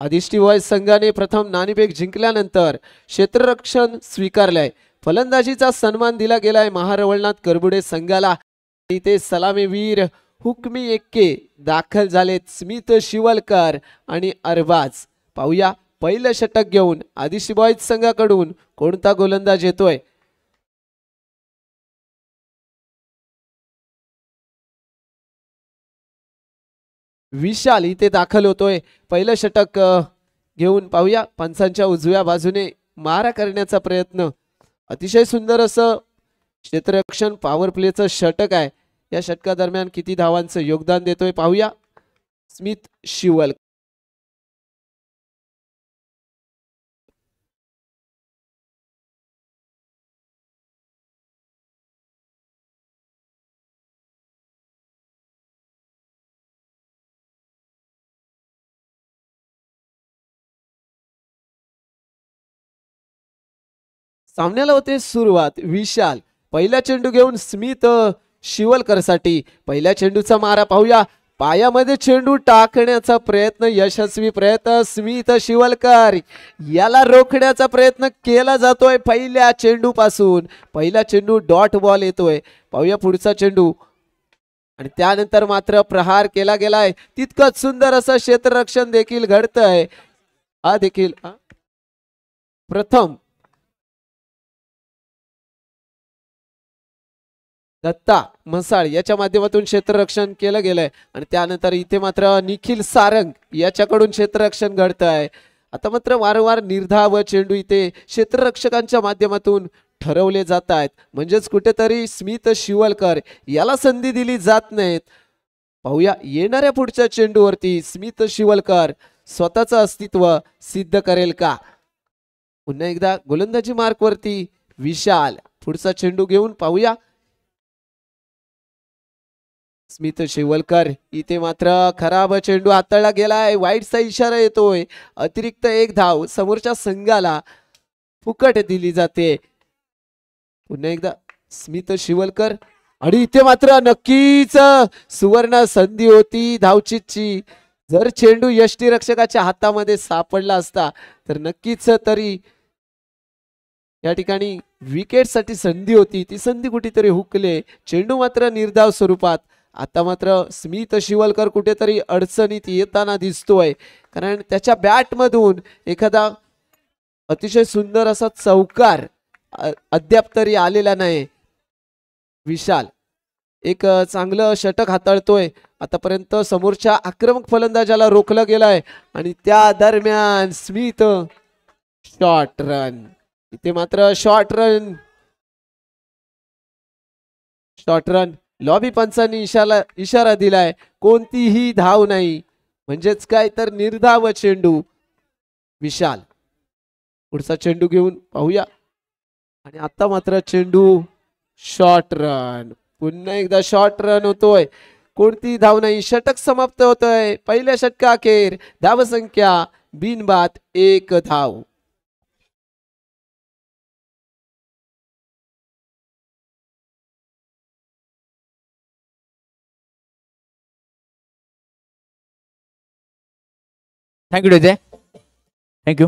आदिष्टी boys संघाने प्रथम नाणेफेक जिंकल्यानंतर क्षेत्ररक्षण स्वीकारलंय. फलंदाजीचा सन्मान दिला गेलाय महारवळनाथ करबुडे संघाला. ते सलामीवीर हुकमी एक्के दाखल झालेत. स्मित शिवलकर आणि अरबाज. पाहूया पहिलं षटक घेऊन आदिष्टी बॉयज संघाकडून कोणता गोलंदाज येतोय. विशाल इथे दाखल होतोय. पहिलं षटक घेऊन पाहूया. पंचांच्या उजव्या बाजूने मारा करण्याचा प्रयत्न. अतिशय सुंदर असं क्षेत्ररक्षण पॉवर प्लेचं षटक आहे. या षटकादरम्यान किती धावांचं योगदान देतोय पाहूया. स्मित शिवल सामन्याला होते सुरुवात. विशाल पहिला चेंडू घेऊन स्मित शिवलकर साठी. पहिल्या चेंडूचा मारा पाहूया. पायामध्ये चेंडू टाकण्याचा प्रयत्न, यशस्वी प्रयत्न. स्मित शिवलकर याला रोखण्याचा प्रयत्न केला जातोय पहिल्या चेंडू पासून. पहिला चेंडू डॉट बॉल येतोय. पाहूया पुढचा चेंडू. आणि त्यानंतर मात्र प्रहार केला गेलाय. तितकंच सुंदर असं क्षेत्ररक्षण देखील घडतंय. हा देखील प्रथम दत्ता म्हसाळ याच्या माध्यमातून क्षेत्ररक्षण केलं गेलंय. आणि त्यानंतर इथे मात्र निखिल सारंग याच्याकडून क्षेत्ररक्षण घडत आहे. आता मात्र वारंवार निर्धाव चेंडू इथे क्षेत्ररक्षकांच्या माध्यमातून ठरवले जात आहेत. म्हणजेच कुठेतरी स्मित शिवलकर याला संधी दिली जात नाहीत. पाहूया येणाऱ्या पुढच्या चेंडूवरती स्मित शिवलकर स्वतःचं अस्तित्व सिद्ध करेल का. पुन्हा एकदा गोलंदाजी मार्कवरती विशाल. पुढचा चेंडू घेऊन पाहूया. स्मित शिवलकर इथे मात्र खराब चेंडू हाताळला गेलाय. वाईटचा इशारा येतोय. अतिरिक्त एक धाव समोरच्या संघाला फुकट दिली जाते. पुन्हा एकदा स्मित शिवलकर. आणि इथे मात्र नक्कीच सुवर्ण संधी होती धावचीतची. जर चेंडू यष्टीरक्षकाच्या हातामध्ये सापडला असता तर नक्कीच तरी या ठिकाणी विकेटसाठी संधी होती. ती संधी कुठेतरी हुकले. चेंडू मात्र निर्धाव स्वरूपात. आता मात्र स्मित शिवलकर कुठेतरी अडचणीत येताना दिसतोय. कारण त्याच्या बॅटमधून एखादा अतिशय सुंदर असा चौकार अद्याप तरी आलेला नाही. विशाल एक चांगलं षटक हाताळतोय. आतापर्यंत समोरच्या आक्रमक फलंदाजाला रोखलं गेलंय. आणि त्या दरम्यान स्मित शॉर्ट रन. इथे मात्र शॉर्ट रन लॉबी पंचांनी इशारा दिलाय. कोणतीही धाव नाही. म्हणजेच काय तर निर्धाव चेंडू. विशाल पुढचा चेंडू घेऊन पाहूया. आणि आता मात्र चेंडू शॉर्ट रन. पुन्हा एकदा शॉर्ट रन होतोय. कोणती धाव नाही. षटक समाप्त होतोय. पहिल्या षटकाअखेर धावसंख्या बिनबाद 1 धाव. Thank you DJ. थँक्यू.